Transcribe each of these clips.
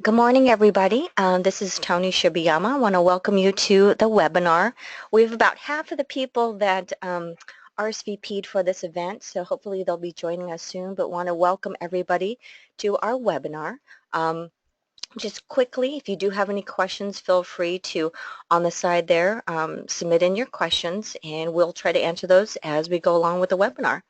Good morning, everybody. This is Toni Shibayama. I want to welcome you to the webinar. We have about half of the people that RSVP'd for this event, so hopefully they'll be joining us soon, but want to welcome everybody to our webinar. Just quickly, if you do have any questions, feel free to, on the side there, submit in your questions, and we'll try to answer those as we go along with the webinar.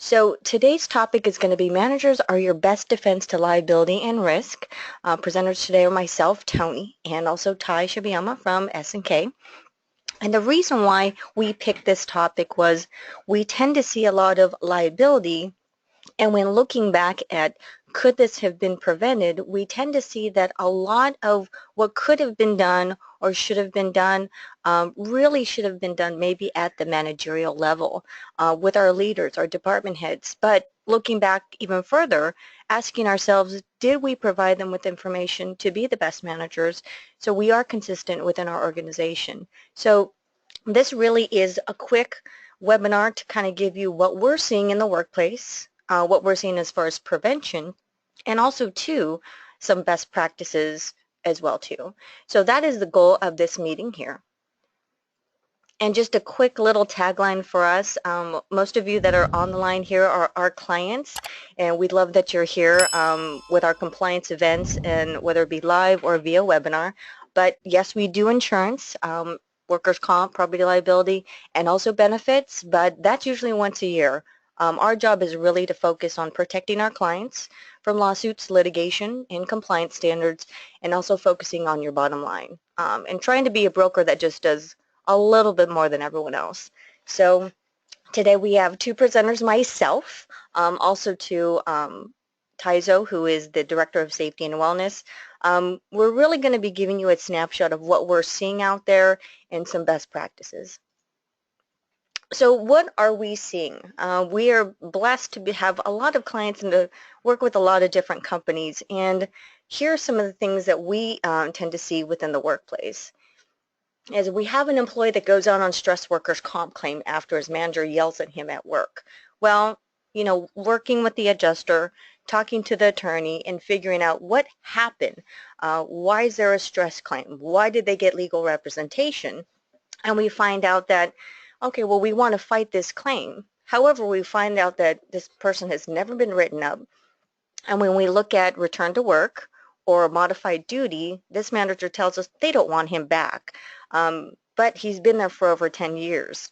So today's topic is going to be managers are your best defense to liability and risk. Presenters today are myself, Toni, and also Toni Shibayama from S&K. And the reason why we picked this topic was we tend to see a lot of liability, and when looking back at could this have been prevented, we tend to see that a lot of what could have been done or should have been done really should have been done maybe at the managerial level with our leaders, our department heads. But looking back even further, asking ourselves, did we provide them with information to be the best managers so we are consistent within our organization? So this really is a quick webinar to kind of give you what we're seeing in the workplace, what we're seeing as far as prevention, and also too some best practices as well too. So that is the goal of this meeting here. And just a quick little tagline for us. Most of you that are on the line here are our clients, and we'd love that you're here with our compliance events, and whether it be live or via webinar. But yes, we do insurance, workers' comp, property liability, and also benefits, but that's usually once a year. Our job is really to focus on protecting our clients from lawsuits, litigation, and compliance standards, and also focusing on your bottom line, and trying to be a broker that just does a little bit more than everyone else. So today we have two presenters, myself, also to Taizo, who is the Director of Safety and Wellness. We're really going to be giving you a snapshot of what we're seeing out there and some best practices. So what are we seeing? We are blessed to have a lot of clients and to work with a lot of different companies, and here are some of the things that we tend to see within the workplace. As we have an employee that goes out on stress workers' comp claim after his manager yells at him at work. Well, you know, working with the adjuster, talking to the attorney, and figuring out what happened. Why is there a stress claim? Why did they get legal representation? And we find out that, okay, well, we want to fight this claim. However, we find out that this person has never been written up. And when we look at return to work or modified duty, this manager tells us they don't want him back. But he's been there for over 10 years.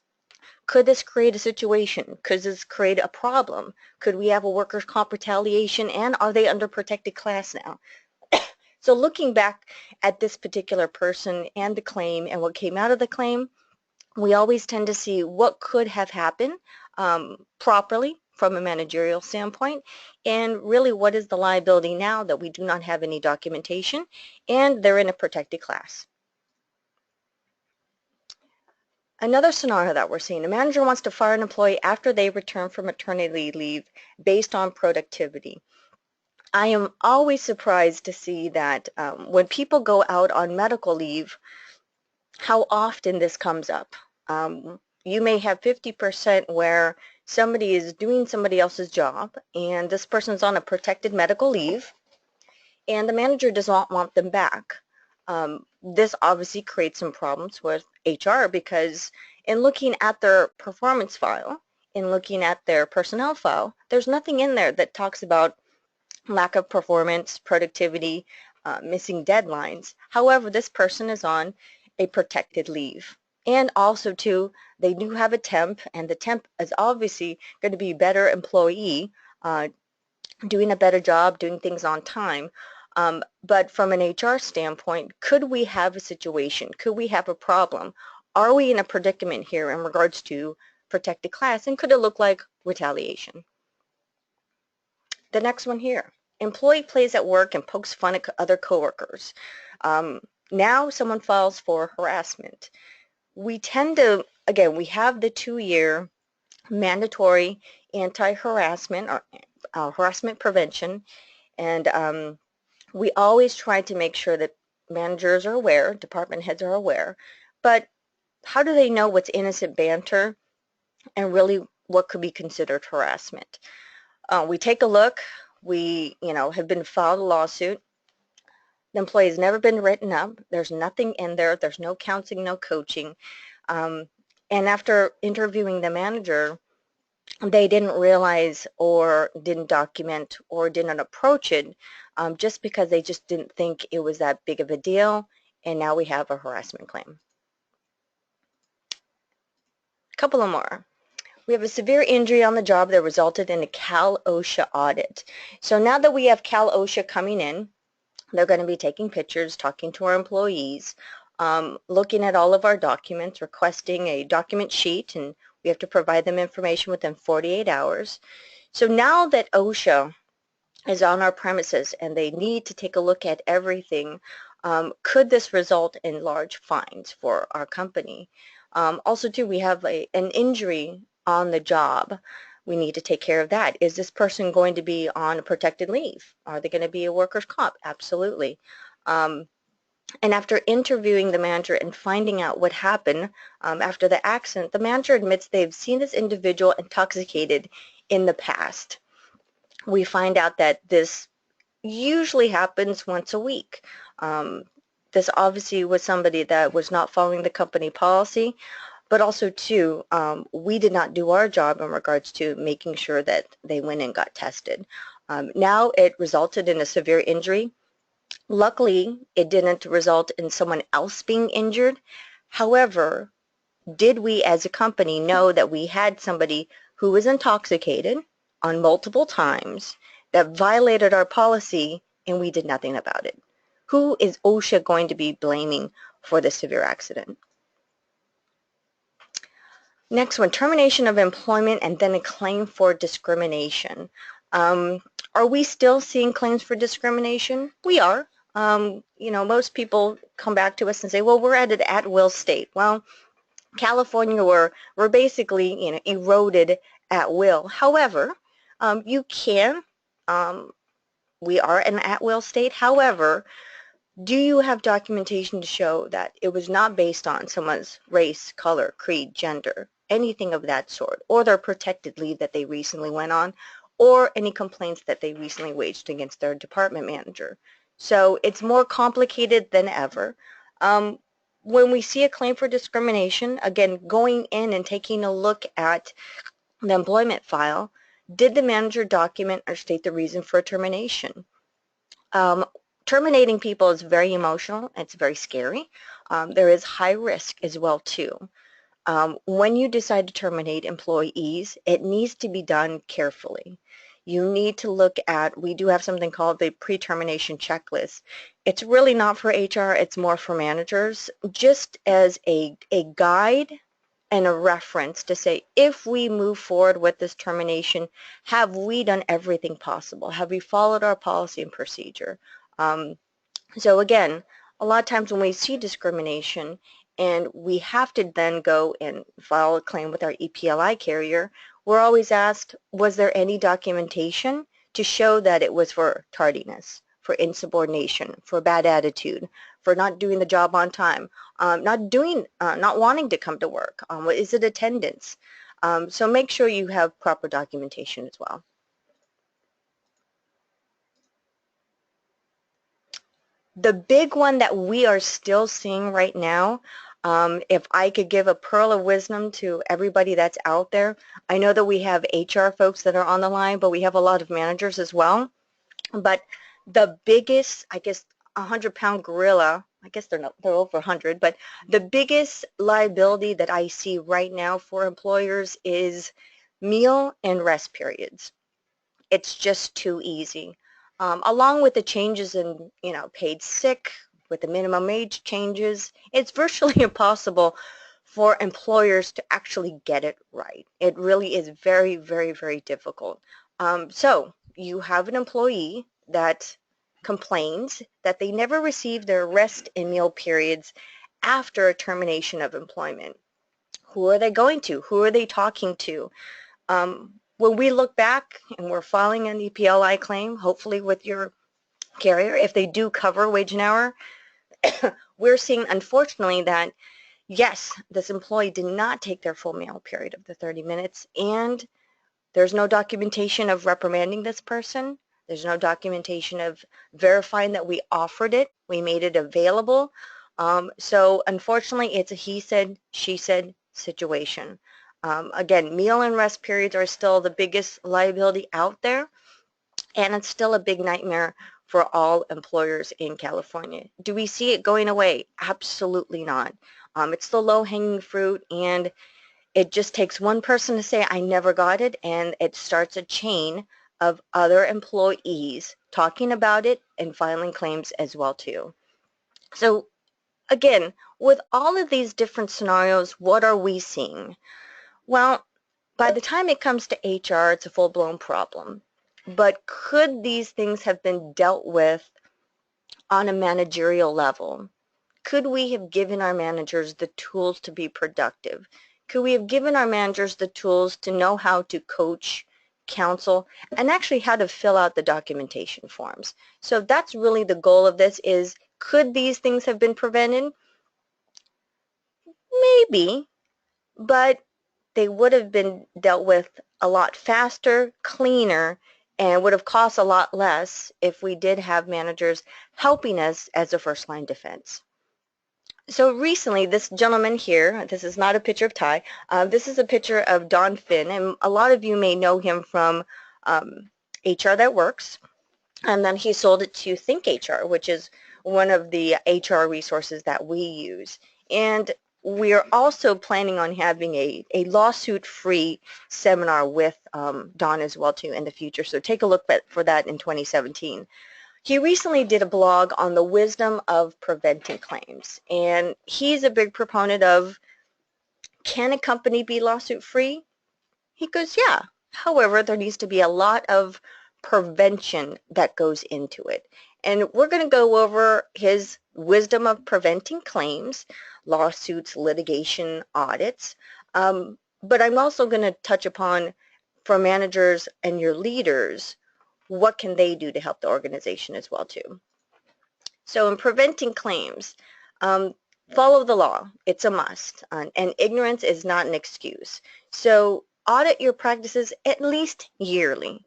Could this create a situation? Could this create a problem? Could we have a workers' comp retaliation, and are they under protected class now? So looking back at this particular person and the claim and what came out of the claim, we always tend to see what could have happened properly from a managerial standpoint, and really what is the liability now that we do not have any documentation and they're in a protected class. Another scenario that we're seeing, a manager wants to fire an employee after they return from maternity leave based on productivity. I am always surprised to see that when people go out on medical leave, how often this comes up. You may have 50% where somebody is doing somebody else's job and this person's on a protected medical leave and the manager does not want them back. This obviously creates some problems with HR, because in looking at their performance file, in looking at their personnel file, there's nothing in there that talks about lack of performance, productivity, missing deadlines. However, this person is on a protected leave. And also too, they do have a temp, and the temp is obviously going to be a better employee, doing a better job, doing things on time. But from an HR standpoint, could we have a situation? Could we have a problem? Are we in a predicament here in regards to protected class, and could it look like retaliation? The next one here, employee plays at work and pokes fun at other coworkers. Now someone files for harassment. We tend to, again, we have the 2-year mandatory anti-harassment or harassment prevention, and we always try to make sure that managers are aware, department heads are aware, but how do they know what's innocent banter and really what could be considered harassment? We take a look, we, have been filed a lawsuit. The employee has never been written up. There's nothing in there. There's no counseling, no coaching. Um, and after interviewing the manager, they didn't realize or didn't document or didn't approach it just because they just didn't think it was that big of a deal. And now we have a harassment claim. A couple of more. We have a severe injury on the job that resulted in a Cal OSHA audit. So now that we have Cal OSHA coming in, they're going to be taking pictures, talking to our employees, looking at all of our documents, requesting a document sheet, and we have to provide them information within 48 hours. So now that OSHA is on our premises and they need to take a look at everything, could this result in large fines for our company? Also, too, we have an injury on the job. We need to take care of that. Is this person going to be on a protected leave? Are they going to be a workers' comp? Absolutely. And after interviewing the manager and finding out what happened after the accident, the manager admits they've seen this individual intoxicated in the past. We find out that this usually happens once a week. This obviously was somebody that was not following the company policy, but also too, we did not do our job in regards to making sure that they went and got tested. Now it resulted in a severe injury. Luckily, it didn't result in someone else being injured. However, did we as a company know that we had somebody who was intoxicated on multiple times that violated our policy and we did nothing about it? Who is OSHA going to be blaming for this severe accident? Next one, termination of employment and then a claim for discrimination. Are we still seeing claims for discrimination? We are. Most people come back to us and say, well, we're at an at-will state. Well, California, we're basically, eroded at will. However, you can, we are an at-will state. However, do you have documentation to show that it was not based on someone's race, color, creed, gender, anything of that sort, or their protected leave that they recently went on, or any complaints that they recently waged against their department manager? So it's more complicated than ever. When we see a claim for discrimination, again, going in and taking a look at the employment file, did the manager document or state the reason for termination? Terminating people is very emotional. It's very scary. There is high risk as well too. When you decide to terminate employees, it needs to be done carefully. You need to look at, we do have something called the pre-termination checklist. It's really not for HR, it's more for managers, just as a guide and a reference to say, if we move forward with this termination, have we done everything possible? Have we followed our policy and procedure? So again, a lot of times when we see discrimination and we have to then go and file a claim with our EPLI carrier, we're always asked, was there any documentation to show that it was for tardiness, for insubordination, for bad attitude, for not doing the job on time, not wanting to come to work? Is it attendance? So make sure you have proper documentation as well. The big one that we are still seeing right now, if I could give a pearl of wisdom to everybody that's out there, I know that we have HR folks that are on the line, but we have a lot of managers as well. But the biggest, I guess, 100-pound gorilla, I guess they're over 100, but the biggest liability that I see right now for employers is meal and rest periods. It's just too easy. Along with the changes in, paid sick, with the minimum age changes, it's virtually impossible for employers to actually get it right. It really is very, very, very difficult. So you have an employee that complains that they never received their rest and meal periods after a termination of employment. Who are they going to? Who are they talking to? When we look back and we're filing an EPLI claim, hopefully with your carrier, if they do cover wage and hour, we're seeing, unfortunately, that yes, this employee did not take their full meal period of the 30 minutes, and there's no documentation of reprimanding this person. There's no documentation of verifying that we offered it. We made it available. So unfortunately, it's a he said, she said situation. Again, meal and rest periods are still the biggest liability out there, and it's still a big nightmare for all employers in California. Do we see it going away? Absolutely not. It's the low-hanging fruit, and it just takes one person to say, I never got it, and it starts a chain of other employees talking about it and filing claims as well too. So again, with all of these different scenarios, what are we seeing? Well, by the time it comes to HR, it's a full-blown problem. But could these things have been dealt with on a managerial level? Could we have given our managers the tools to be productive? Could we have given our managers the tools to know how to coach, counsel, and actually how to fill out the documentation forms? So that's really the goal of this is, could these things have been prevented? Maybe, but they would have been dealt with a lot faster, cleaner, and would have cost a lot less if we did have managers helping us as a first-line defense. So recently, this gentleman here, this is not a picture of Ty, this is a picture of Don Finn, and a lot of you may know him from HR That Works, and then he sold it to Think HR, which is one of the HR resources that we use. And we are also planning on having a lawsuit-free seminar with Don as well too in the future, so take a look for that in 2017. He recently did a blog on the wisdom of preventing claims, and he's a big proponent of, can a company be lawsuit free? He goes, yeah. However, there needs to be a lot of prevention that goes into it. And we're going to go over his wisdom of preventing claims, lawsuits, litigation, audits. But I'm also going to touch upon, for managers and your leaders, what can they do to help the organization as well too. So in preventing claims, follow the law. It's a must, and ignorance is not an excuse. So audit your practices at least yearly.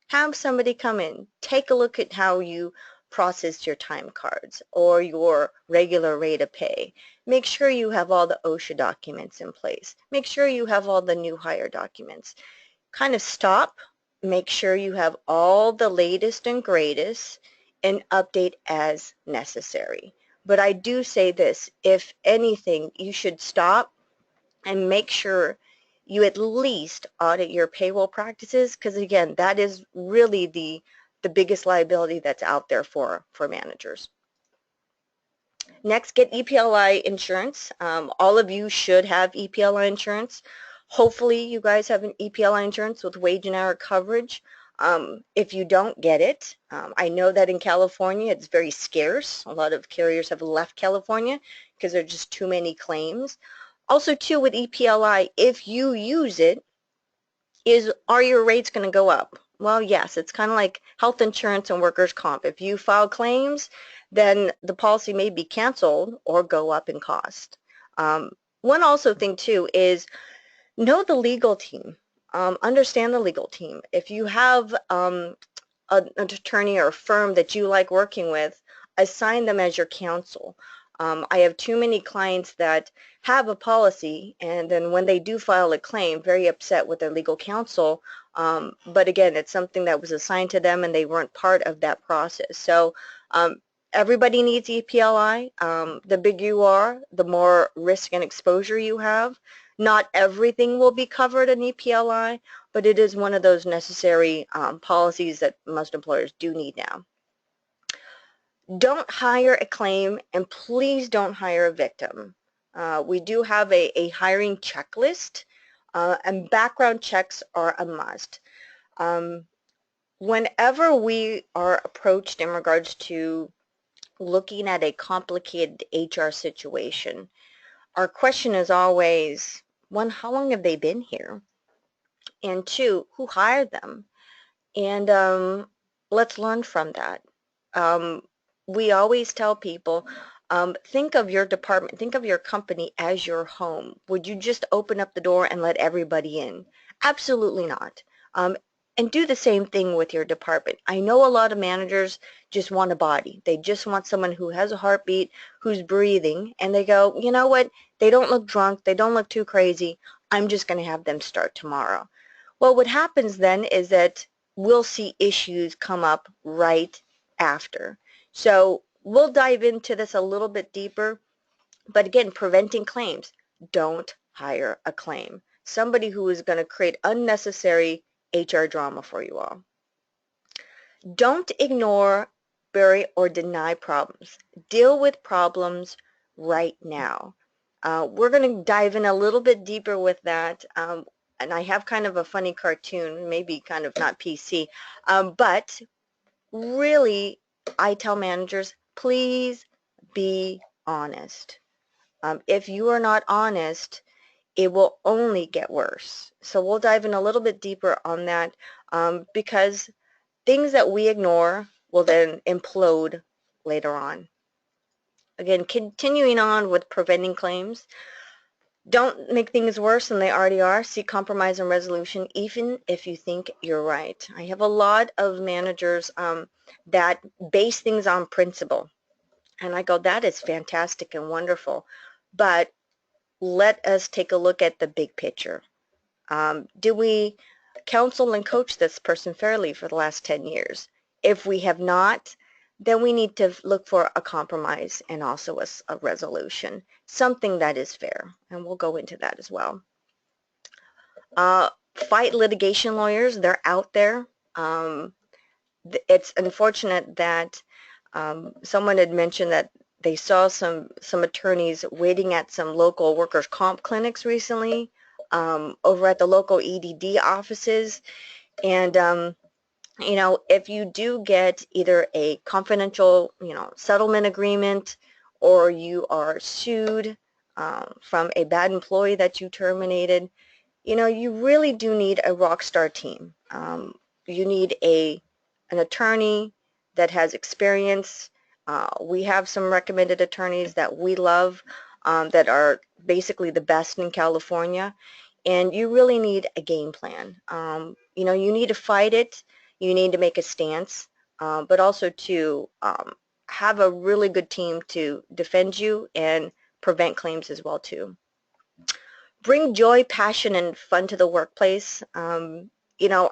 Have somebody come in, take a look at how you process your time cards or your regular rate of pay. Make sure you have all the OSHA documents in place. Make sure you have all the new hire documents. Kind of stop, make sure you have all the latest and greatest, and update as necessary. But I do say this, if anything, you should stop and make sure you at least audit your payroll practices, because again, that is really the biggest liability that's out there for managers. Next, get EPLI insurance. All of you should have EPLI insurance. Hopefully you guys have an EPLI insurance with wage and hour coverage. If you don't get it, I know that in California it's very scarce. A lot of carriers have left California because there are just too many claims. Also too, with EPLI, if you use it, are your rates going to go up? Well, yes, it's kind of like health insurance and workers' comp. If you file claims, then the policy may be canceled or go up in cost. One also thing too is know the legal team. Understand the legal team. If you have an attorney or a firm that you like working with, assign them as your counsel. I have too many clients that have a policy, and then when they do file a claim, very upset with their legal counsel. But again, it's something that was assigned to them and they weren't part of that process. So everybody needs EPLI. The bigger you are, the more risk and exposure you have. Not everything will be covered in EPLI, but it is one of those necessary policies that most employers do need now. Don't hire a claim, and please don't hire a victim. We do have a hiring checklist, and background checks are a must. Whenever we are approached in regards to looking at a complicated HR situation, our question is always, one, how long have they been here? And two, who hired them? And let's learn from that. We always tell people, think of your department, think of your company as your home. Would you just open up the door and let everybody in? Absolutely not. And do the same thing with your department. I know a lot of managers just want a body. They just want someone who has a heartbeat, who's breathing, and they go, you know what, they don't look drunk, they don't look too crazy, I'm just going to have them start tomorrow. Well, what happens then is that we'll see issues come up right after. So we'll dive into this a little bit deeper, but again, preventing claims. Don't hire a claim. Somebody who is going to create unnecessary HR drama for you all. Don't ignore, bury, or deny problems. Deal with problems right now. We're going to dive in a little bit deeper with that. And I have kind of a funny cartoon, maybe kind of not PC, but really, I tell managers, please be honest. If you are not honest, it will only get worse. So we'll dive in a little bit deeper on that because things that we ignore will then implode later on. Again, continuing on with preventing claims, don't make things worse than they already are. Seek compromise and resolution even if you think you're right. I have a lot of managers that base things on principle. And I go, that is fantastic and wonderful. But let us take a look at the big picture. Do we counsel and coach this person fairly for the last 10 years? If we have not, then we need to look for a compromise and also a resolution, something that is fair, and we'll go into that as well. Fight litigation lawyers, they're out there. It's unfortunate that someone had mentioned that they saw some attorneys waiting at some local workers' comp clinics recently over at the local EDD offices. And, you know, if you do get either a confidential, you know, settlement agreement or you are sued from a bad employee that you terminated, you know, you really do need a rock star team. You need an attorney that has experience. We have some recommended attorneys that we love that are basically the best in California, and you really need a game plan. You know, you need to fight it, you need to make a stance, but also to have a really good team to defend you and prevent claims as well too. Bring joy, passion, and fun to the workplace. You know,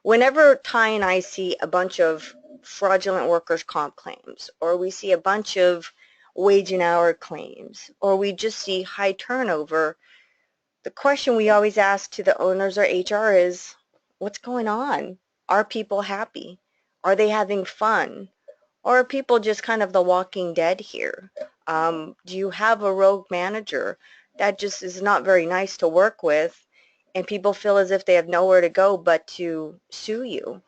whenever Ty and I see a bunch of fraudulent workers' comp claims, or we see a bunch of wage and hour claims, or we just see high turnover, the question we always ask to the owners or HR is, what's going on? Are people happy? Are they having fun? Or are people just kind of the walking dead here? Do you have a rogue manager that just is not very nice to work with, and people feel as if they have nowhere to go but to sue you?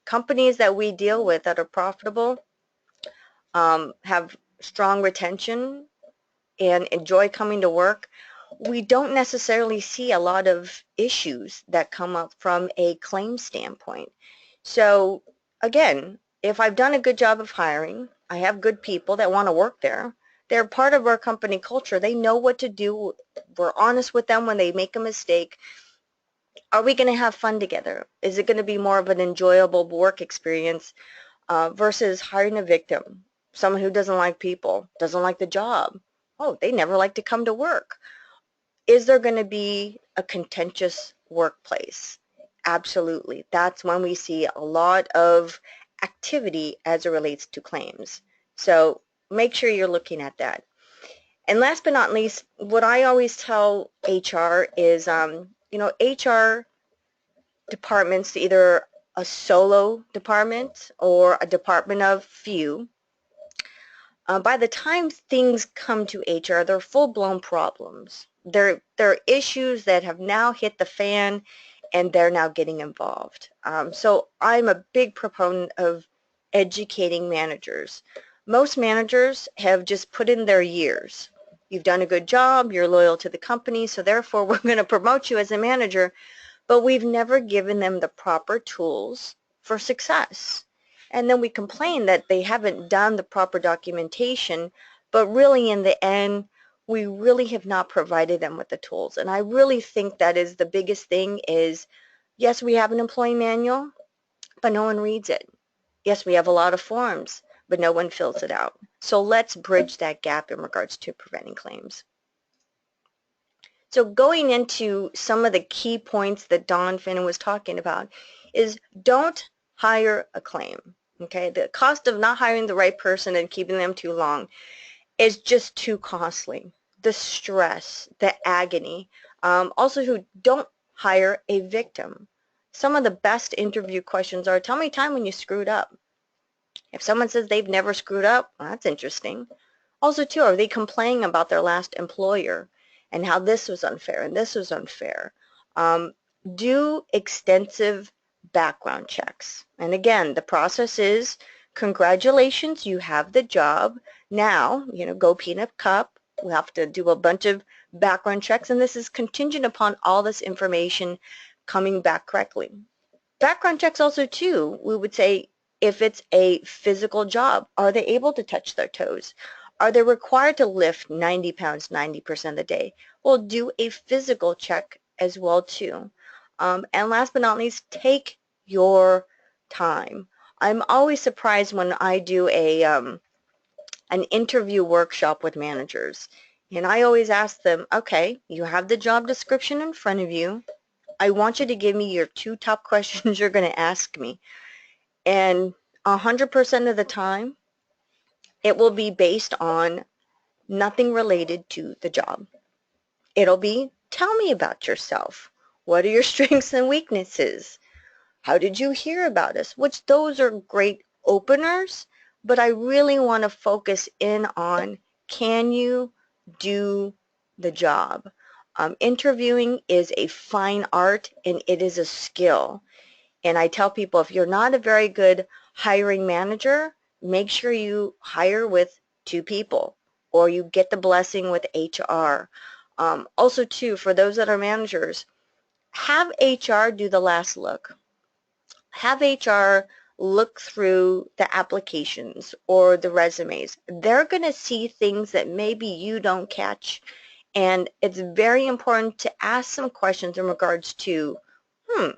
Companies that we deal with that are profitable have strong retention and enjoy coming to work. We don't necessarily see a lot of issues that come up from a claim standpoint. So again, if I've done a good job of hiring, I have good people that want to work there. They're part of our company culture. They know what to do. We're honest with them when they make a mistake. Are we going to have fun together? Is it going to be more of an enjoyable work experience versus hiring a victim, someone who doesn't like people, doesn't like the job? Oh, they never like to come to work. Is there going to be a contentious workplace? Absolutely. That's when we see a lot of activity as it relates to claims. So make sure you're looking at that. And last but not least, what I always tell HR is, you know, HR departments, either a solo department or a department of few, by the time things come to HR, they're full-blown problems. They're issues that have now hit the fan, and they're now getting involved. So I'm a big proponent of educating managers. Most managers have just put in their years. You've done a good job, you're loyal to the company, so therefore we're going to promote you as a manager, but we've never given them the proper tools for success. And then we complain that they haven't done the proper documentation, but really in the end, we really have not provided them with the tools. And I really think that is the biggest thing is Yes, we have an employee manual, but no one reads it. Yes, we have a lot of forms, but no one fills it out. So let's bridge that gap in regards to preventing claims. So going into some of the key points that Don Finnan was talking about is don't hire a claim. Okay, the cost of not hiring the right person and keeping them too long is just too costly. The stress, the agony. Also, who don't hire a victim. Some of the best interview questions are, tell me a time when you screwed up. If someone says they've never screwed up, well, that's interesting. Also, too, are they complaining about their last employer and how this was unfair and this was unfair? Do extensive background checks. And again, the process is, congratulations, you have the job. Now, go peanut cup. We have to do a bunch of background checks, and this is contingent upon all this information coming back correctly. Background checks also, too, we would say, if it's a physical job, are they able to touch their toes? Are they required to lift 90 pounds 90% of the day? Well, do a physical check as well, too. And last but not least, take your time. I'm always surprised when I do an interview workshop with managers. And I always ask them, okay, you have the job description in front of you. I want you to give me your 2 top questions you're going to ask me. And 100% of the time, it will be based on nothing related to the job. It'll be, tell me about yourself. What are your strengths and weaknesses? How did you hear about us? Which those are great openers, but I really want to focus in on, can you do the job? Interviewing is a fine art and it is a skill. And I tell people, if you're not a very good hiring manager, make sure you hire with 2 people or you get the blessing with HR. Also, too, for those that are managers, have HR do the last look. Have HR look through the applications or the resumes. They're going to see things that maybe you don't catch. And it's very important to ask some questions in regards to,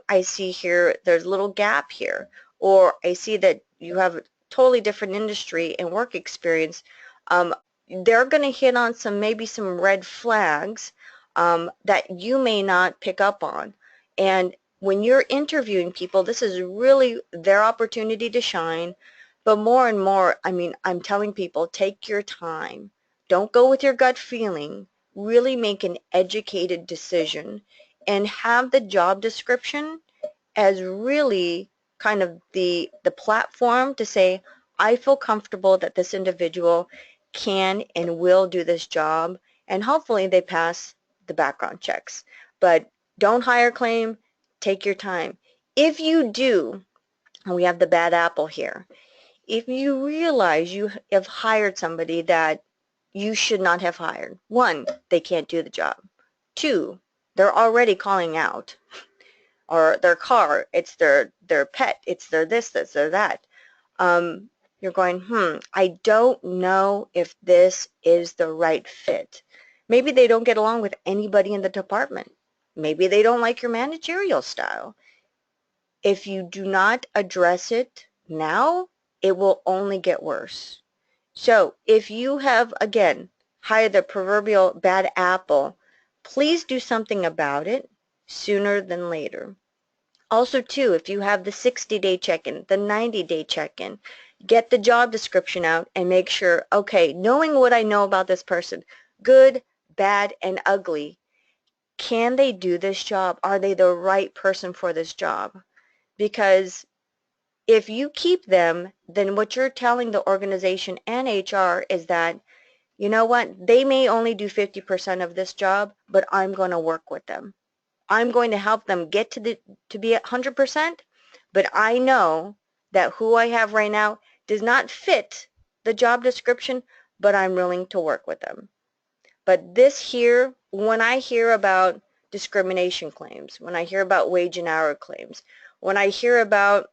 I see here there's a little gap here, or I see that you have a totally different industry and work experience. They're going to hit on maybe some red flags that you may not pick up on. And when you're interviewing people, this is really their opportunity to shine. But more and more, I'm telling people, take your time. Don't go with your gut feeling. Really make an educated decision and have the job description as really kind of the platform to say, I feel comfortable that this individual can and will do this job, and hopefully they pass the background checks. But don't hire claim, take your time. If you do, and we have the bad apple here, if you realize you have hired somebody that you should not have hired, 1, they can't do the job. 2, they're already calling out, or their car, it's their pet, it's their this, their that. You're going, I don't know if this is the right fit. Maybe they don't get along with anybody in the department. Maybe they don't like your managerial style. If you do not address it now, it will only get worse. So if you have, again, hired the proverbial bad apple, please do something about it sooner than later. Also, too, if you have the 60-day check-in, the 90-day check-in, get the job description out and make sure, okay, knowing what I know about this person, good, bad, and ugly, can they do this job? Are they the right person for this job? Because if you keep them, then what you're telling the organization and HR is that, you know what, they may only do 50% of this job, but I'm going to work with them. I'm going to help them get to be at 100%, but I know that who I have right now does not fit the job description, but I'm willing to work with them. But this here, when I hear about discrimination claims, when I hear about wage and hour claims, when I hear about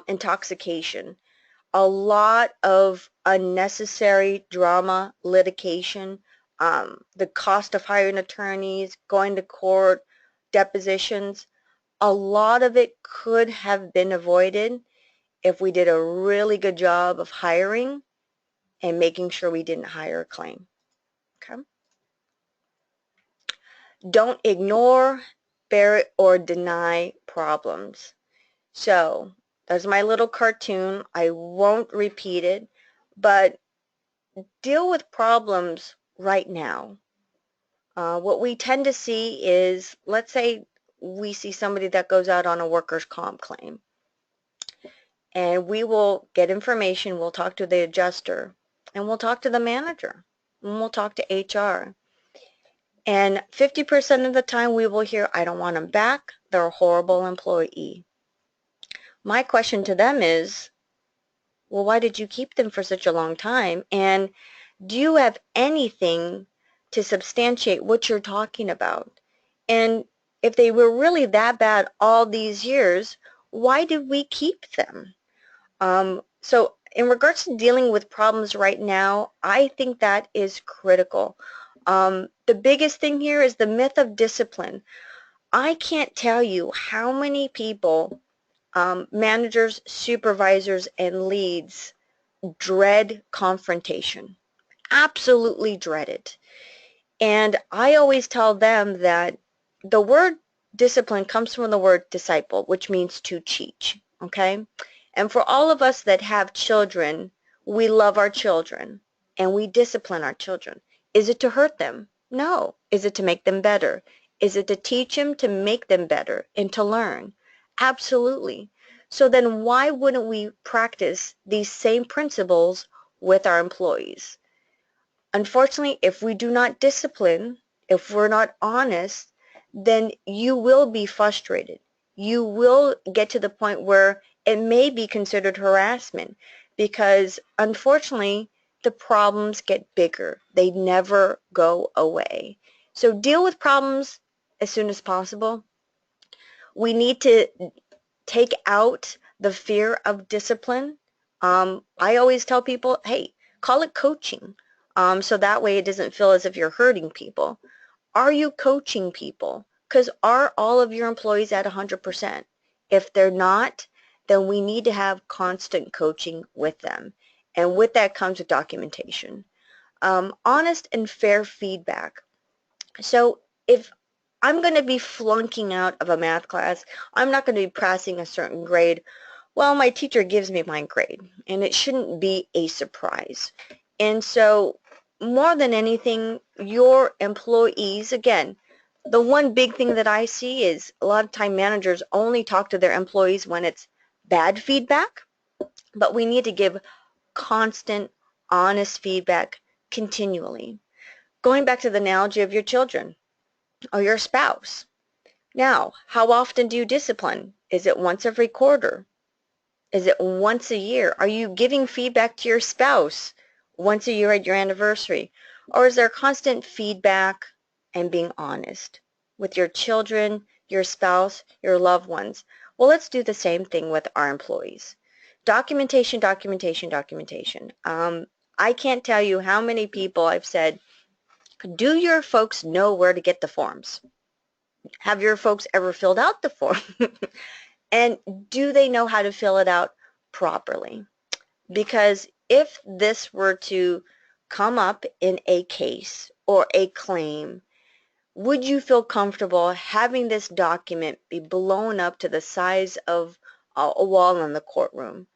intoxication, a lot of unnecessary drama, litigation, the cost of hiring attorneys, going to court, depositions. A lot of it could have been avoided if we did a really good job of hiring and making sure we didn't hire a claim. Okay? Don't ignore, bury, or deny problems. So that's my little cartoon. I won't repeat it, but deal with problems right now. What we tend to see is, let's say we see somebody that goes out on a workers' comp claim, and we will get information, we'll talk to the adjuster, and we'll talk to the manager, and we'll talk to HR. And 50% of the time we will hear, I don't want them back, they're a horrible employee. My question to them is, well, why did you keep them for such a long time? And do you have anything to substantiate what you're talking about? And if they were really that bad all these years, why did we keep them? So in regards to dealing with problems right now, I think that is critical. The biggest thing here is the myth of discipline. I can't tell you how many people, managers, supervisors, and leads dread confrontation, absolutely dread it. And I always tell them that the word discipline comes from the word disciple, which means to teach, okay? And for all of us that have children, we love our children and we discipline our children. Is it to hurt them? No. Is it to make them better? Is it to teach them to make them better and to learn? Absolutely. So then why wouldn't we practice these same principles with our employees? Unfortunately, if we do not discipline, if we're not honest, then you will be frustrated. You will get to the point where it may be considered harassment because unfortunately the problems get bigger. They never go away. So deal with problems as soon as possible. We need to take out the fear of discipline. I always tell people, hey, call it coaching. So that way it doesn't feel as if you're hurting people. Are you coaching people? Because are all of your employees at 100%? If they're not, then we need to have constant coaching with them. And with that comes with documentation. Honest and fair feedback. So if I'm going to be flunking out of a math class, I'm not going to be passing a certain grade, well, my teacher gives me my grade, and it shouldn't be a surprise. And so more than anything, your employees, again, the one big thing that I see is a lot of time managers only talk to their employees when it's bad feedback, but we need to give constant, honest feedback continually. Going back to the analogy of your children or your spouse. Now, how often do you discipline? Is it once every quarter? Is it once a year? Are you giving feedback to your spouse once a year at your anniversary? Or is there constant feedback and being honest with your children, your spouse, your loved ones? Well, let's do the same thing with our employees. Documentation, documentation, documentation. I can't tell you how many people I've said, do your folks know where to get the forms? Have your folks ever filled out the form? And do they know how to fill it out properly? Because if this were to come up in a case or a claim, would you feel comfortable having this document be blown up to the size of a wall in the courtroom?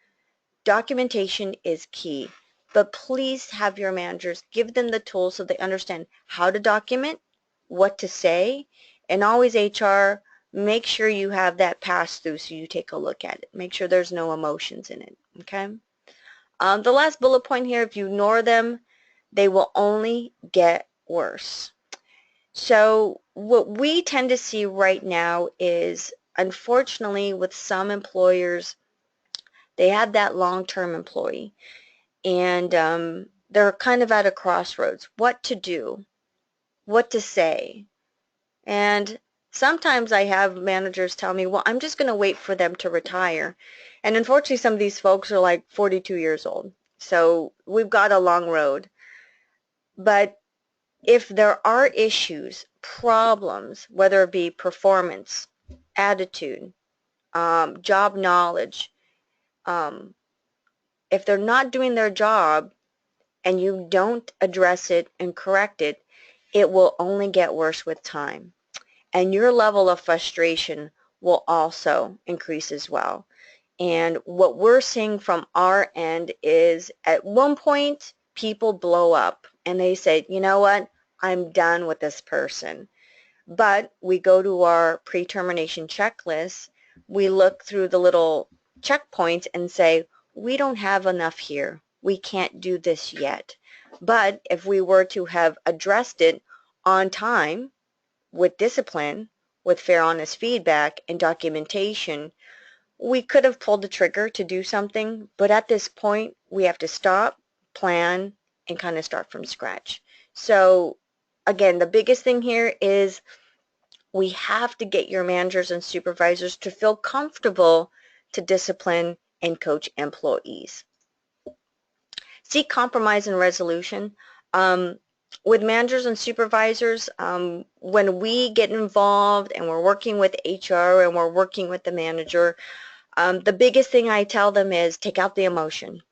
Documentation is key, but please have your managers give them the tools so they understand how to document, what to say, and always HR, make sure you have that pass through so you take a look at it. Make sure there's no emotions in it, okay? The last bullet point here, if you ignore them, they will only get worse. So what we tend to see right now is, unfortunately, with some employers, they have that long-term employee, and they're kind of at a crossroads. What to do, what to say. And sometimes I have managers tell me, well, I'm just going to wait for them to retire. And unfortunately, some of these folks are like 42 years old. So we've got a long road. But if there are issues, problems, whether it be performance, attitude, job knowledge, if they're not doing their job and you don't address it and correct it, it will only get worse with time. And your level of frustration will also increase as well. And what we're seeing from our end is at one point people blow up and they say, you know what, I'm done with this person. But we go to our pre-termination checklist, we look through the little checkpoints and say, we don't have enough here. We can't do this yet. But if we were to have addressed it on time, with discipline, with fair, honest feedback and documentation, we could have pulled the trigger to do something, but at this point, we have to stop, plan, and kind of start from scratch. So again, the biggest thing here is we have to get your managers and supervisors to feel comfortable to discipline and coach employees. Seek compromise and resolution. With managers and supervisors, when we get involved and we're working with HR and we're working with the manager, the biggest thing I tell them is take out the emotion.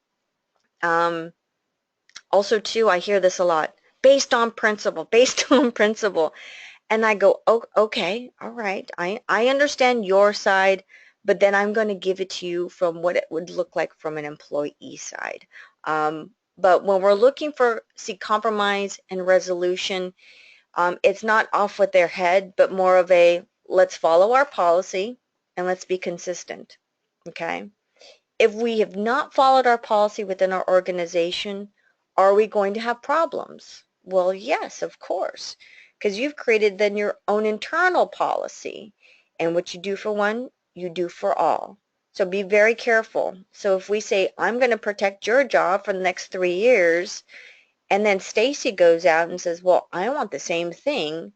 Also, too, I hear this a lot, based on principle, based on principle. And I go, oh, okay, all right, I understand your side, but then I'm going to give it to you from what it would look like from an employee side. But when we're looking for, see, compromise and resolution, it's not off with their head, but more of a, let's follow our policy and let's be consistent, okay? If we have not followed our policy within our organization, are we going to have problems? Well, yes, of course, because you've created then your own internal policy, and what you do for one, you do for all. So be very careful. So if we say, I'm going to protect your job for the next 3 years, and then Stacy goes out and says, well, I want the same thing,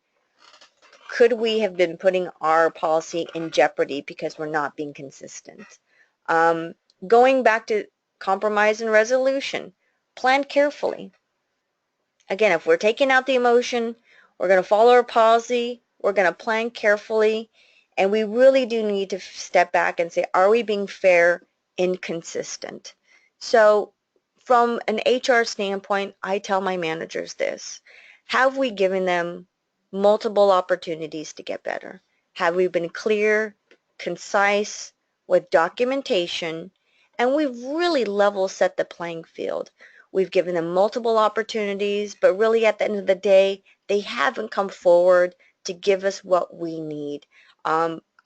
could we have been putting our policy in jeopardy because we're not being consistent? Going back to compromise and resolution, plan carefully. Again, if we're taking out the emotion, we're going to follow our policy, we're going to plan carefully, and we really do need to step back and say, are we being fair and consistent? So from an HR standpoint, I tell my managers this. Have we given them multiple opportunities to get better? Have we been clear, concise, with documentation, and we've really level set the playing field? We've given them multiple opportunities, but really at the end of the day, they haven't come forward to give us what we need.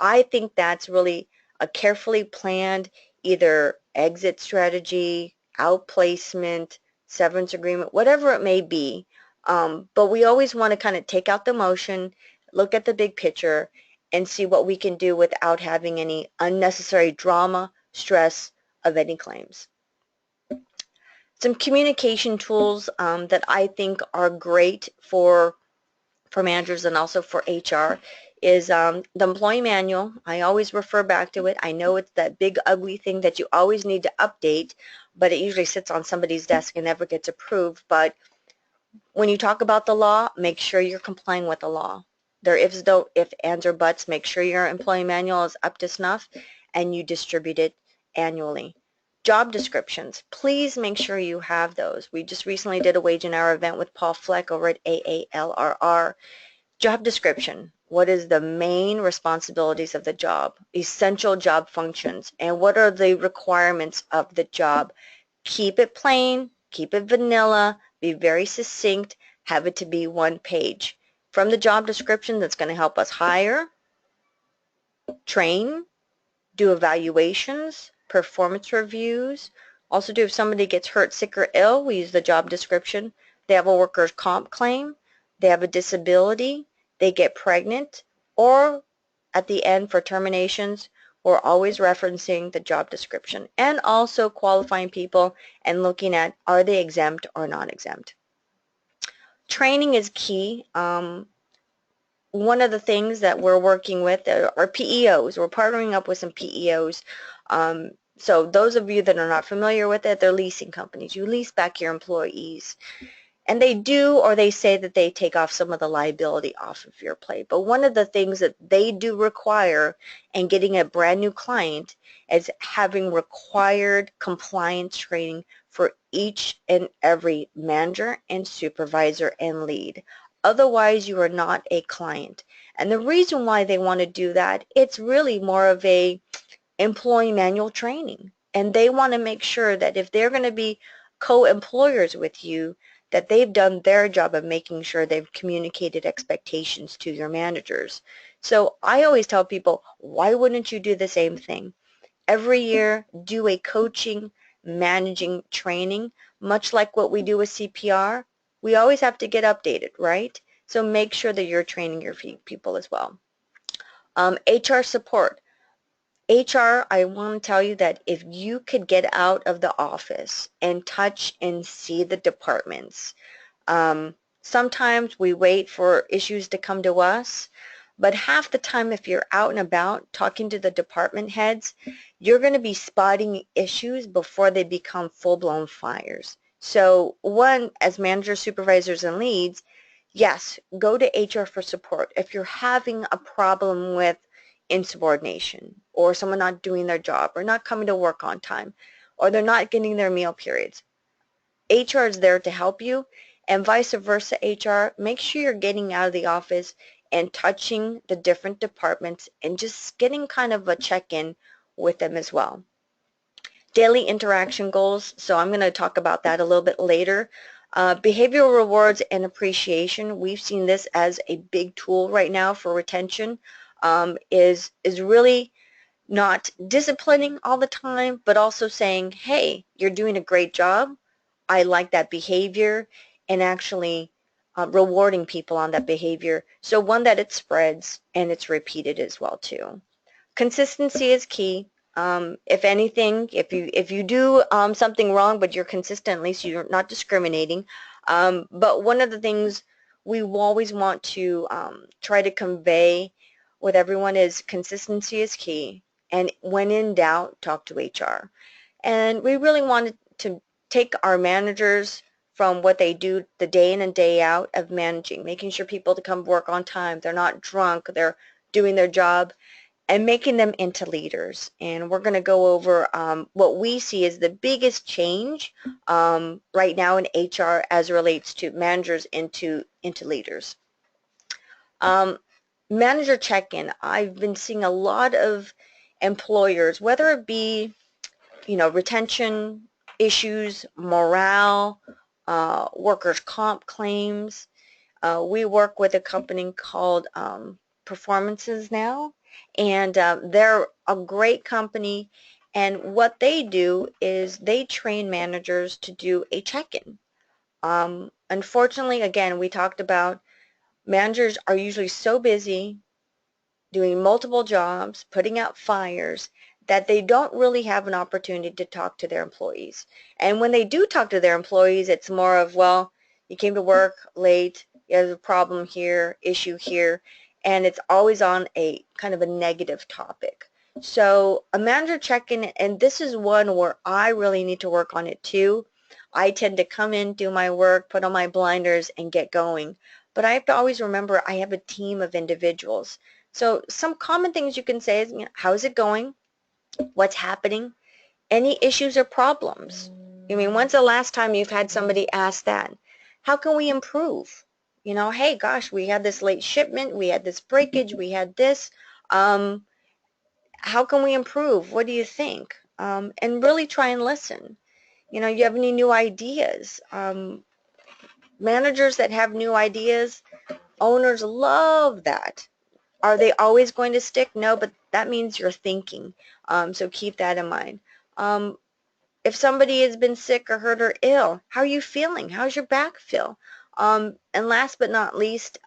I think that's really a carefully planned either exit strategy, outplacement, severance agreement, whatever it may be. But we always want to kind of take out the emotion, look at the big picture, and see what we can do without having any unnecessary drama, stress of any claims. Some communication tools that I think are great for managers and also for HR is the employee manual. I always refer back to it. I know it's that big ugly thing that you always need to update, but it usually sits on somebody's desk and never gets approved. But when you talk about the law, make sure you're complying with the law. There ifs, don't, if, ands, or buts. Make sure your employee manual is up to snuff and you distribute it annually. Job descriptions, please make sure you have those. We just recently did a wage and hour event with Paul Fleck over at AALRR. Job description, what is the main responsibilities of the job, essential job functions, and what are the requirements of the job? Keep it plain, keep it vanilla, be very succinct, have it to be one page. From the job description, that's going to help us hire, train, do evaluations, performance reviews. Also do if somebody gets hurt, sick, or ill, we use the job description. They have a workers' comp claim, they have a disability, they get pregnant, or at the end for terminations, we're always referencing the job description and also qualifying people and looking at are they exempt or non-exempt. Training is key. One of the things that we're working with are PEOs. We're partnering up with some PEOs. So those of you that are not familiar with it, they're leasing companies. You lease back your employees. And they do, or they say that they take off some of the liability off of your plate. But one of the things that they do require in getting a brand new client is having required compliance training for each and every manager and supervisor and lead. Otherwise, you are not a client. And the reason why they want to do that, it's really more of a employee manual training. And they want to make sure that if they're going to be co-employers with you, that they've done their job of making sure they've communicated expectations to your managers. So I always tell people, why wouldn't you do the same thing? Every year, do a coaching, managing training, much like what we do with CPR. We always have to get updated, right? So make sure that you're training your people as well. HR support. HR, I want to tell you that if you could get out of the office and touch and see the departments, sometimes we wait for issues to come to us, but half the time if you're out and about talking to the department heads, you're going to be spotting issues before they become full-blown fires. So one, as managers, supervisors, and leads, yes, go to HR for support. If you're having a problem with insubordination or someone not doing their job or not coming to work on time or they're not getting their meal periods, HR is there to help you, and vice versa. HR, make sure you're getting out of the office and touching the different departments and just getting kind of a check-in with them as well. Daily interaction goals, so I'm going to talk about that a little bit later. Behavioral rewards and appreciation, we've seen this as a big tool right now for retention, is really not disciplining all the time, but also saying, hey, you're doing a great job. I like that behavior, and actually rewarding people on that behavior. So one, that it spreads and it's repeated as well too. Consistency is key. If anything, if you do something wrong but you're consistent, at least you're not discriminating. But one of the things we always want to try to convey with everyone is consistency is key. And when in doubt, talk to HR. And we really wanted to take our managers from what they do the day in and day out of managing, making sure people to come work on time, they're not drunk, they're doing their job, and making them into leaders. And we're going to go over what we see as the biggest change right now in HR as it relates to managers into leaders. Manager check-in. I've been seeing a lot of employers, whether it be retention issues, morale, workers' comp claims. We work with a company called Performances Now, and they're a great company, and what they do is they train managers to do a check-in. Unfortunately, again, we talked about managers are usually so busy doing multiple jobs, putting out fires, that they don't really have an opportunity to talk to their employees. And when they do talk to their employees, it's more of, well, you came to work late, you have a problem here, issue here, and it's always on a kind of a negative topic. So a manager check-in, and this is one where I really need to work on it too. I tend to come in, do my work, put on my blinders, and get going. But I have to always remember I have a team of individuals. So some common things you can say is, how is it going? What's happening? Any issues or problems? I mean, when's the last time you've had somebody ask that? How can we improve? Hey, gosh, we had this late shipment, we had this breakage, we had this. How can we improve? What do you think? And really try and listen. You have any new ideas? Managers that have new ideas, owners love that. Are they always going to stick? No, but that means you're thinking. So keep that in mind. If somebody has been sick or hurt or ill, how are you feeling? How's your back feel? And last but not least,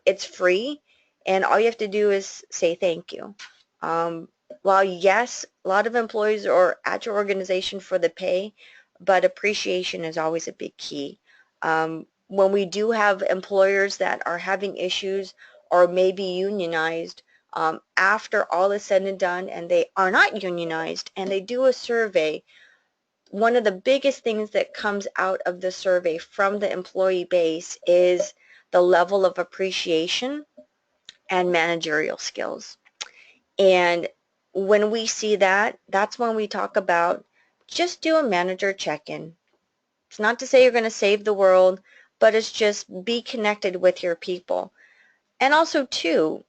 it's free, and all you have to do is say thank you. While yes, a lot of employees are at your organization for the pay, but appreciation is always a big key. When we do have employers that are having issues or maybe unionized, after all is said and done and they are not unionized and they do a survey, one of the biggest things that comes out of the survey from the employee base is the level of appreciation and managerial skills. And when we see that, that's when we talk about just do a manager check-in. It's not to say you're going to save the world, but it's just be connected with your people. And also, too,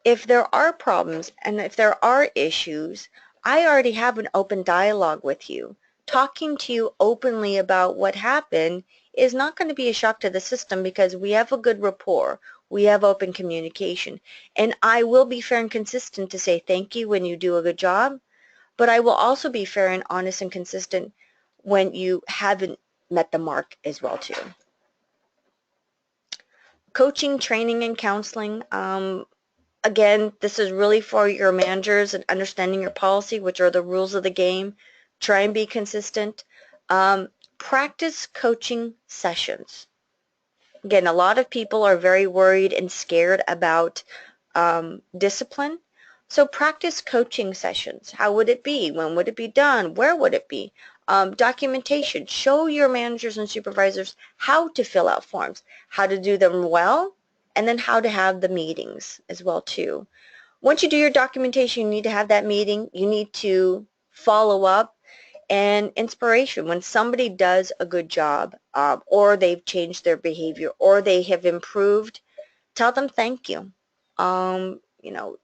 if there are problems and if there are issues, I already have an open dialogue with you. Talking to you openly about what happened is not going to be a shock to the system because we have a good rapport. We have open communication. And I will be fair and consistent to say thank you when you do a good job, but I will also be fair and honest and consistent when you haven't met the mark as well, too. Coaching, training, and counseling. Again, this is really for your managers and understanding your policy, which are the rules of the game. Try and be consistent. Practice coaching sessions. Again, a lot of people are very worried and scared about discipline. So practice coaching sessions. How would it be? When would it be done? Where would it be? Documentation. Show your managers and supervisors how to fill out forms, how to do them well, and then how to have the meetings as well too. Once you do your documentation, you need to have that meeting. You need to follow up. And inspiration, when somebody does a good job or they've changed their behavior or they have improved, tell them thank you. You know,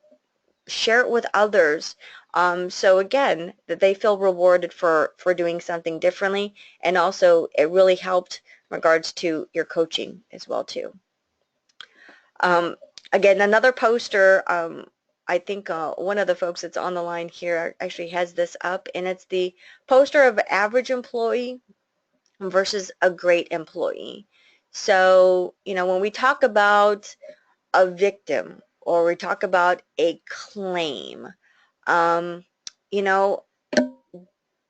share it with others. So again, that they feel rewarded for doing something differently, and also it really helped in regards to your coaching as well too. Again, another poster, I think one of the folks that's on the line here actually has this up, and it's the poster of an average employee versus a great employee. So, you know, when we talk about a victim or we talk about a claim, you know,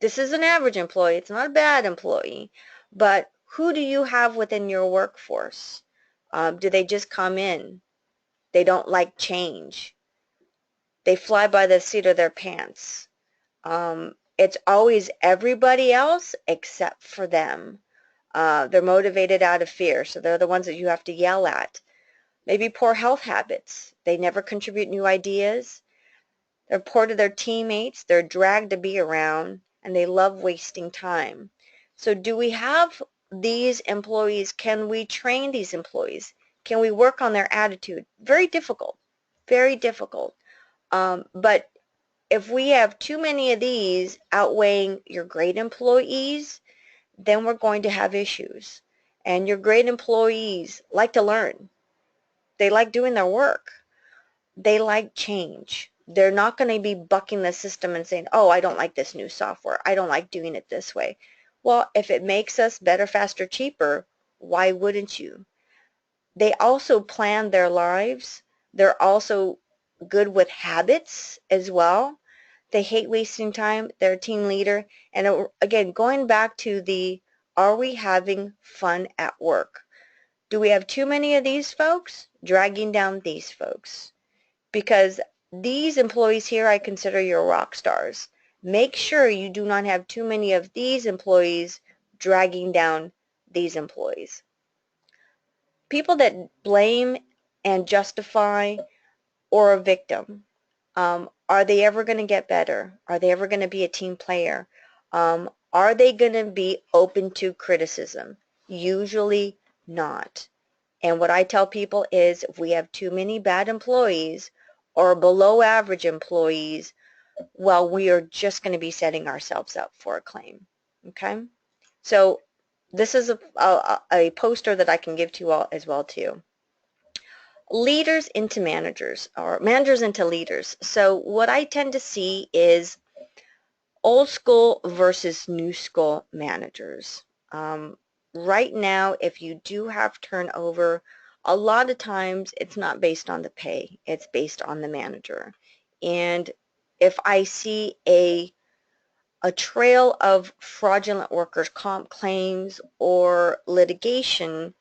this is an average employee. It's not a bad employee. But who do you have within your workforce? Do they just come in? They don't like change. They fly by the seat of their pants. It's always everybody else except for them. They're motivated out of fear, so they're the ones that you have to yell at. Maybe poor health habits. They never contribute new ideas. They're poor to their teammates. They're dragged to be around, and they love wasting time. So do we have these employees? Can we train these employees? Can we work on their attitude? Very difficult, very difficult. But if we have too many of these outweighing your great employees, then we're going to have issues. And your great employees like to learn. They like doing their work. They like change. They're not going to be bucking the system and saying, oh, I don't like this new software. I don't like doing it this way. Well, if it makes us better, faster, cheaper, why wouldn't you? They also plan their lives. They're also good with habits as well. They hate wasting time. They're a team leader. And again, going back to the, are we having fun at work? Do we have too many of these folks dragging down these folks? Because these employees here I consider your rock stars. Make sure you do not have too many of these employees dragging down these employees. People that blame and justify or a victim, are they ever going to get better? Are they ever going to be a team player? Are they going to be open to criticism? Usually not. And what I tell people is if we have too many bad employees or below average employees, well, we are just going to be setting ourselves up for a claim. Okay? So this is a poster that I can give to you all as well too. Leaders into managers, or managers into leaders. So what I tend to see is old school versus new school managers. Right now, if you do have turnover, a lot of times it's not based on the pay, it's based on the manager. And if I see a trail of fraudulent workers' comp claims or litigation,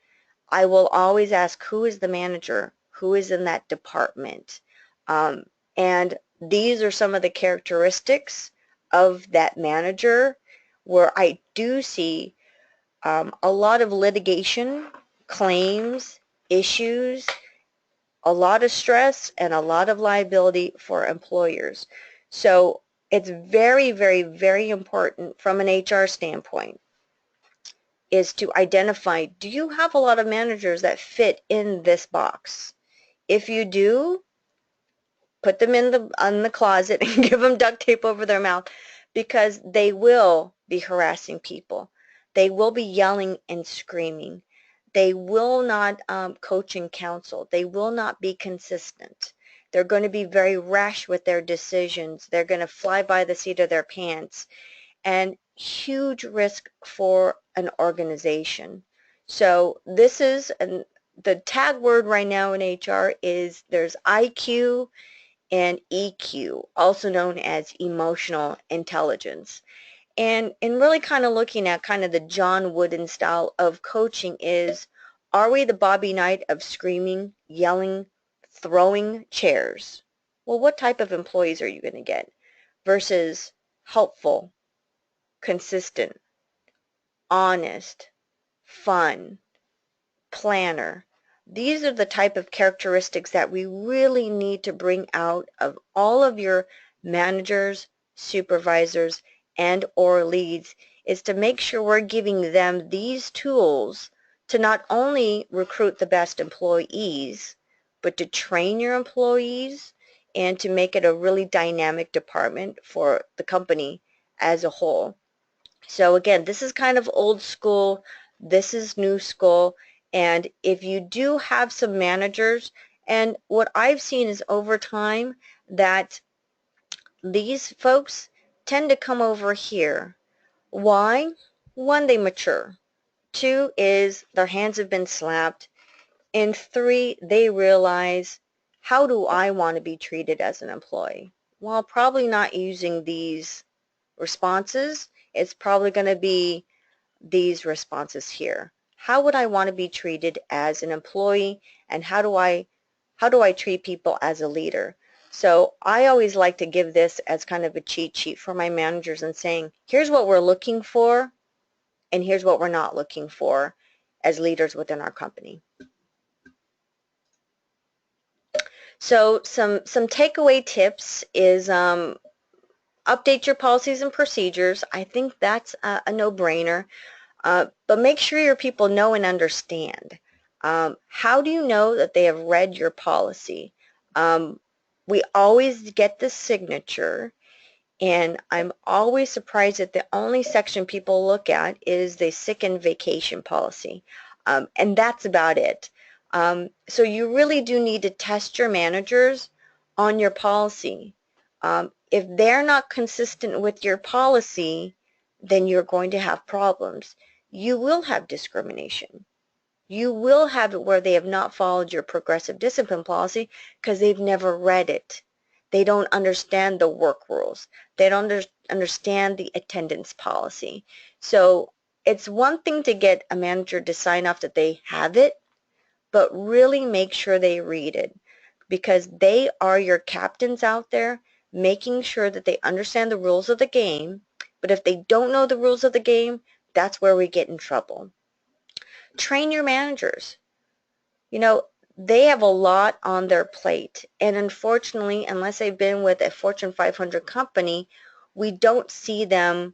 I will always ask who is the manager, who is in that department. And these are some of the characteristics of that manager. where I do see a lot of litigation, claims, issues, a lot of stress, and a lot of liability for employers. So it's very, very, very important from an HR standpoint is to identify, do you have a lot of managers that fit in this box? If you do, put them in the closet and give them duct tape over their mouth, because they will be harassing people. They will be yelling and screaming. They will not coach and counsel. They will not be consistent. They're going to be very rash with their decisions. They're going to fly by the seat of their pants, and huge risk for an organization. So this is, and the tag word right now in HR is there's IQ and EQ, also known as emotional intelligence. And really kind of looking at kind of the John Wooden style of coaching is, are we the Bobby Knight of screaming, yelling, throwing chairs? Well, what type of employees are you going to get versus helpful, consistent, honest, fun, planner? These are the type of characteristics that we really need to bring out of all of your managers, supervisors, and or leads, is to make sure we're giving them these tools to not only recruit the best employees, but to train your employees and to make it a really dynamic department for the company as a whole. So again, this is kind of old school, this is new school, and if you do have some managers, and what I've seen is over time that these folks tend to come over here. Why? One, they mature. Two is their hands have been slapped. And three, they realize, how do I want to be treated as an employee? Well, probably not using these responses. It's probably going to be these responses here. How would I want to be treated as an employee, and how do I treat people as a leader? So I always like to give this as kind of a cheat sheet for my managers and saying, here's what we're looking for and here's what we're not looking for as leaders within our company. So some takeaway tips is update your policies and procedures. I think that's a no-brainer. But make sure your people know and understand. How do you know that they have read your policy? We always get the signature, and I'm always surprised that the only section people look at is the sick and vacation policy. And that's about it. So you really do need to test your managers on your policy. If they're not consistent with your policy, then you're going to have problems. You will have discrimination. You will have it where they have not followed your progressive discipline policy because they've never read it. They don't understand the work rules. They don't understand the attendance policy. So it's one thing to get a manager to sign off that they have it, but really make sure they read it, because they are your captains out there, making sure that they understand the rules of the game. But if they don't know the rules of the game, that's where we get in trouble. Train your managers. You know, they have a lot on their plate, and unfortunately, unless they've been with a Fortune 500 company, we don't see them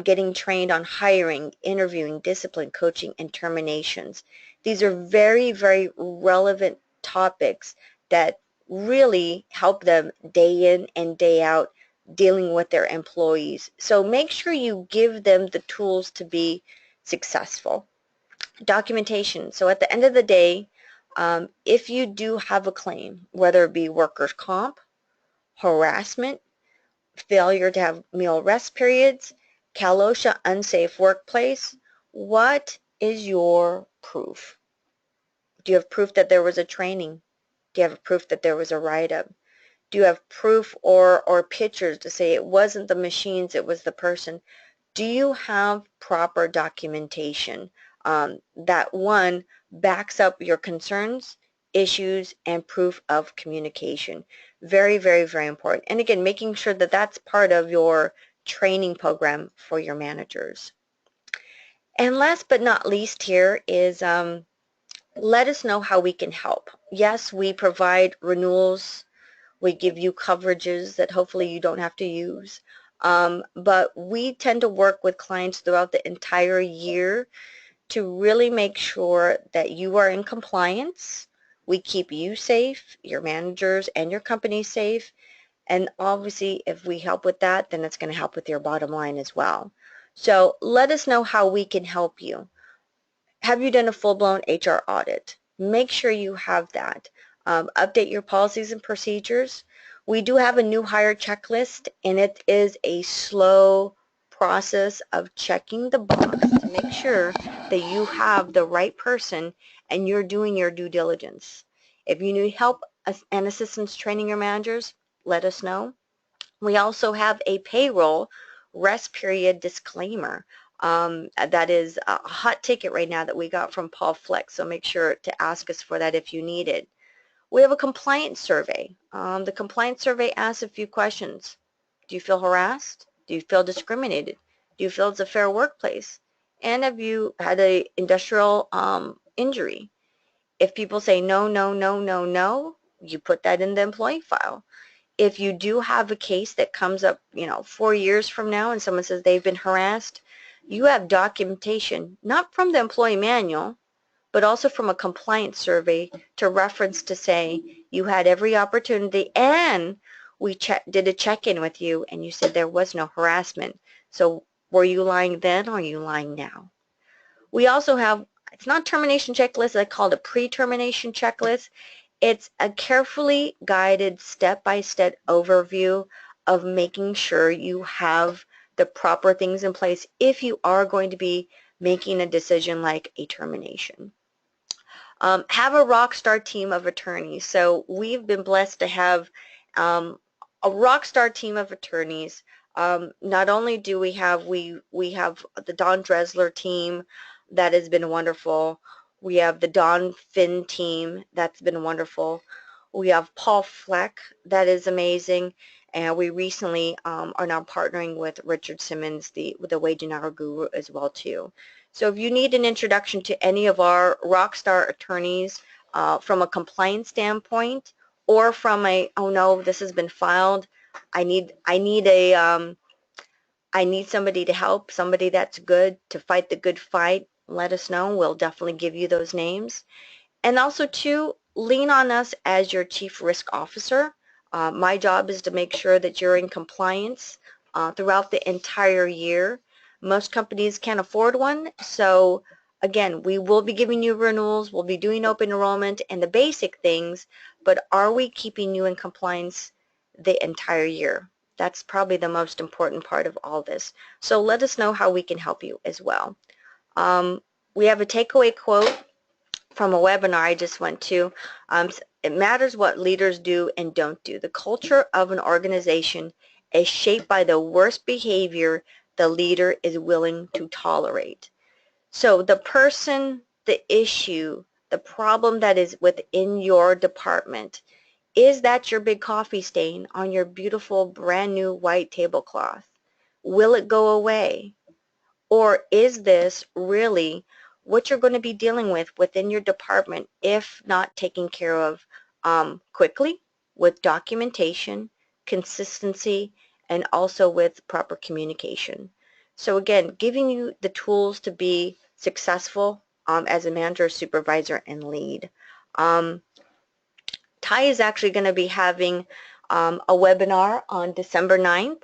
getting trained on hiring, interviewing, discipline, coaching, and terminations. These are very, very relevant topics that really help them day in and day out dealing with their employees. So make sure you give them the tools to be successful. Documentation. So at the end of the day, if you do have a claim, whether it be workers' comp, harassment, failure to have meal rest periods, Cal OSHA unsafe workplace, what is your proof? Do you have proof that there was a training? Do you have proof that there was a write-up? Do you have proof or pictures to say it wasn't the machines, it was the person? Do you have proper documentation that, one, backs up your concerns, issues, and proof of communication? Very, very, very important. And again, making sure that that's part of your training program for your managers. And last but not least here is let us know how we can help. Yes, we provide renewals. We give you coverages that hopefully you don't have to use. But we tend to work with clients throughout the entire year to really make sure that you are in compliance. We keep you safe, your managers and your company safe. And obviously, if we help with that, then it's going to help with your bottom line as well. So let us know how we can help you. Have you done a full-blown HR audit? Make sure you have that. Update your policies and procedures. We do have a new hire checklist, and it is a slow process of checking the box to make sure that you have the right person and you're doing your due diligence. If you need help and assistance training your managers, let us know. We also have a payroll rest period disclaimer. That is a hot ticket right now that we got from Paul Fleck, so make sure to ask us for that if you need it. We have a compliance survey. The compliance survey asks a few questions. Do you feel harassed? Do you feel discriminated? Do you feel it's a fair workplace? And have you had an industrial injury? If people say no, no, no, no, no, you put that in the employee file. If you do have a case that comes up, 4 years from now and someone says they've been harassed, you have documentation, not from the employee manual, but also from a compliance survey to reference to say you had every opportunity and we did a check-in with you and you said there was no harassment. So were you lying then or are you lying now? We also have, it's not termination checklist, I call it a pre-termination checklist. It's a carefully guided step-by-step overview of making sure you have the proper things in place if you are going to be making a decision like a termination. Have a rock star team of attorneys. So we've been blessed to have a rock star team of attorneys. Not only do we have the Don Dressler team that has been wonderful. We have the Don Finn team that's been wonderful. We have Paul Fleck that is amazing. And we recently are now partnering with Richard Simmons, the Wage and Hour Guru as well too. So if you need an introduction to any of our rockstar attorneys from a compliance standpoint or from a, oh no, this has been filed, I need somebody to help, somebody that's good to fight the good fight, let us know. We'll definitely give you those names. And also too, lean on us as your chief risk officer. My job is to make sure that you're in compliance throughout the entire year. Most companies can't afford one, so again, we will be giving you renewals, we'll be doing open enrollment and the basic things, but are we keeping you in compliance the entire year? That's probably the most important part of all this. So let us know how we can help you as well. We have a takeaway quote from a webinar I just went to. It matters what leaders do and don't do. The culture of an organization is shaped by the worst behavior the leader is willing to tolerate. So the person, the issue, the problem that is within your department, is that your big coffee stain on your beautiful brand new white tablecloth? Will it go away? Or is this really what you're going to be dealing with within your department if not taken care of quickly with documentation, consistency, and also with proper communication? So again, giving you the tools to be successful as a manager, supervisor, and lead. Ty is actually going to be having a webinar on December 9th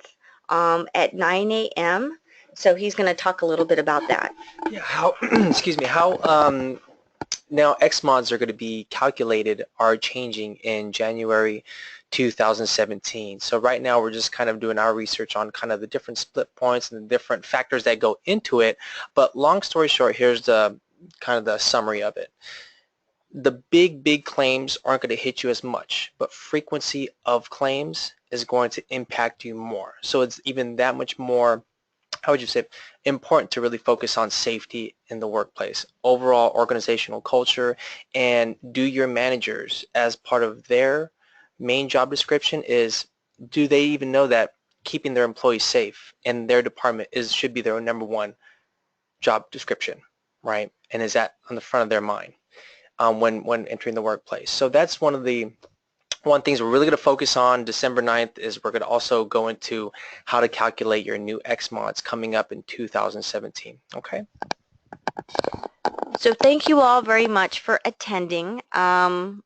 at 9 a.m. So he's going to talk a little bit about that. Yeah, how, excuse me, how now X-mods are going to be calculated are changing in January 2017. So right now we're just kind of doing our research on kind of the different split points and the different factors that go into it. But long story short, here's the kind of the summary of it. The big claims aren't going to hit you as much, but frequency of claims is going to impact you more. So it's even that much more, how would you say, important to really focus on safety in the workplace, overall organizational culture, and do your managers, as part of their main job description, is do they even know that keeping their employees safe in their department should be their number one job description, right? And is that on the front of their mind when entering the workplace. So that's one things we're really going to focus on December 9th is we're going to also go into how to calculate your new X mods coming up in 2017. Okay. So thank you all very much for attending. And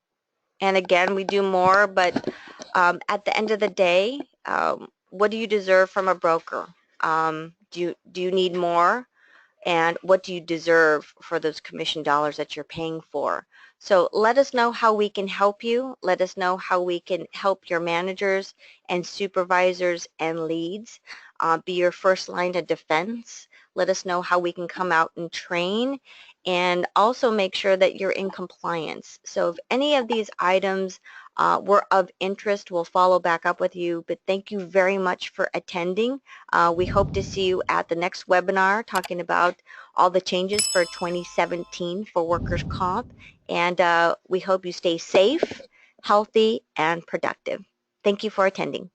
again, we do more, but at the end of the day, what do you deserve from a broker? Do you need more? And what do you deserve for those commission dollars that you're paying for? So let us know how we can help you. Let us know how we can help your managers and supervisors and leads be your first line of defense. Let us know how we can come out and train and also make sure that you're in compliance. So if any of these items were of interest, we'll follow back up with you. But thank you very much for attending. We hope to see you at the next webinar talking about all the changes for 2017 for workers' comp. And we hope you stay safe, healthy, and productive. Thank you for attending.